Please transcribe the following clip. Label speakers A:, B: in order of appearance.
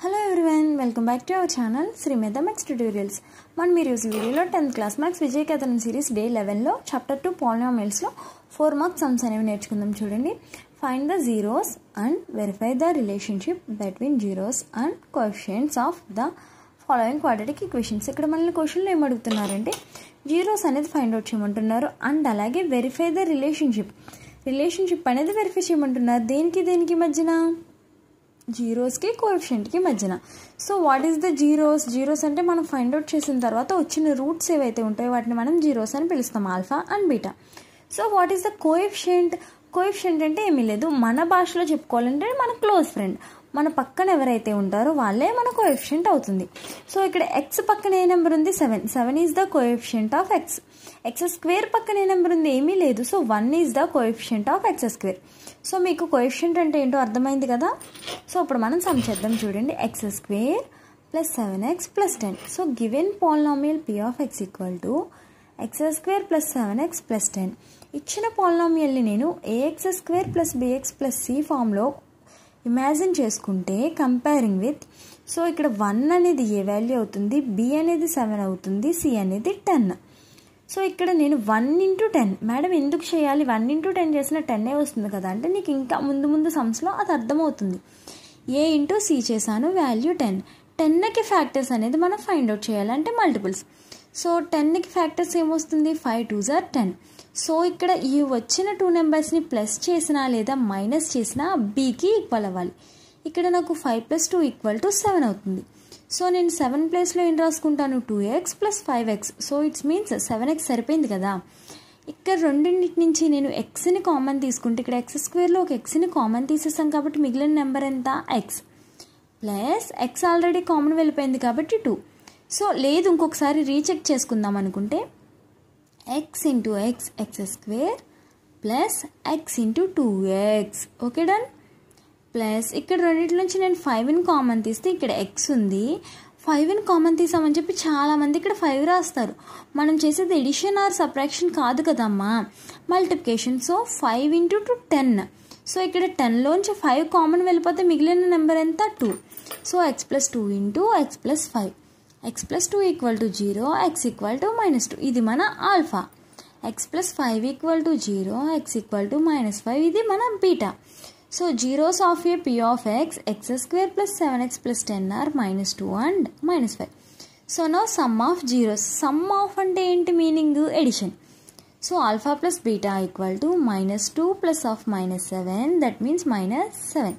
A: Hello everyone, welcome back to our channel Srimedha Maths Tutorials. Man meer use video lo 10th class Maths Vijay Kathanam series day 11 lo chapter 2 polynomials lo 4 mark sums anevi nerchukundam chudandi. Find the zeros and verify the relationship between zeros and coefficients of the following quadratic equations. ikkada manalni question lo em adugutunnarante zeros anedi find out cheyamantunnaru and alage verify the relationship anedi verify cheyamantunnaru deniki madhyana zeros की coefficient కి మధ్యన. So what is the zeros అంటే మనం find out చేసిన తర్వాత వచ్చిన roots ఏవైతే ఉంటాయో వాటిని మనం జీరోస్ అని పిలుస్తాం, alpha and beta. So what is the coefficient అంటే ఏమీ లేదు, మన భాషలో చెప్పుకోవాలంటే మన క్లోజ్ ఫ్రెండ్, మన పక్కన ఎవరైతే ఉంటారో వాళ్ళే మన కోఎఫిషియంట్ అవుతుంది. సో ఇక్కడ ఎక్స్ పక్కన ఏ నెంబర్ ఉంది? 7 is the coefficient of X. X square పక్కన ఏ నెంబర్ ఉంది? ఏమీ లేదు. So 1 is the coefficient of X square. So మీకు కోఎఫిషియంట్ అంటే ఏంటో అర్థమైంది కదా. సో ఇప్పుడు మనం సమ్ చేద్దాం చూడండి. X square plus 7x plus 10. So given polynomial p of x equal to X square plus 7x plus 10. ఇచ్చిన పాలినామియల్ని నేను ax square plus bx plus c ఫామ్లో ఇమాజిన్ చేసుకుంటే కంపేరింగ్ విత్, సో ఇక్కడ 1 అనేది ఏ వాల్యూ అవుతుంది, b అనేది 7 అవుతుంది, c అనేది 10. సో ఇక్కడ నేను 1 into 10, మేడం ఎందుకు చేయాలి, 1 into 10 చేసిన 10 వస్తుంది కదా అంటే నీకు ఇంకా ముందు సమ్స్లో అది అర్థమవుతుంది. a into c చేశాను, వాల్యూ 10. 10కి ఫ్యాక్టర్స్ అనేది మనం ఫైండ్ అవుట్ చేయాలంటే మల్టిపుల్స్. సో 10కి ఫ్యాక్టర్స్ ఏమొస్తుంది? 5 2s are 10. సో ఇక్కడ ఈ వచ్చిన 2 నెంబర్స్ని ప్లస్ చేసినా లేదా మైనస్ చేసినా bకి ఈక్వల్ అవ్వాలి. ఇక్కడ నాకు 5 + 2 = 7 అవుతుంది. సో నేను 7 ప్లేస్లో ఏం రాసుకుంటాను? 2x + 5x. So it's means 7x సరిపోయింది కదా. ఇక్కడ రెండింటి నుంచి నేను ఎక్స్ని కామన్ తీసుకుంటే ఇక్కడ ఎక్స్ స్క్వేర్లో ఒక ఎక్స్ని కామన్ తీసేస్తాం కాబట్టి మిగిలిన నెంబర్ ఎంత? X plus X already common వెళ్ళిపోయింది కాబట్టి 2. సో లేదు ఇంకొకసారి రీచెక్ చేసుకుందాం అనుకుంటే x into x square plus x into 2x. Okay done. Plus ఇక్కడ రెండింటి నుంచి నేను 5ని కామన్ తీస్తే ఇక్కడ x ఉంది, 5ని కామన్ తీసామని చెప్పి చాలామంది ఇక్కడ 5 రాస్తారు. మనం చేసేది ఎడిషన్ ఆర్ సబ్ట్రాక్షన్ కాదు కదమ్మా, మల్టిప్లికేషన్. So 5 into 2 10. సో ఇక్కడ 10లోంచి 5 కామన్ వెళ్ళిపోతే మిగిలిన నెంబర్ ఎంత? 2. So x + 2 into x + 5. x + 2 = 0, x = -2. ఇది మన ఆల్ఫా. x + 5 = 0, x = -5. ఇది మన beta. So zeros of a p of x, x square plus 7x plus 10 or -2 and -5. So now sum of zeros. Sum of అంటే ఏంటి meaning? Addition. So alpha plus beta = -2 plus of -7, that means -7.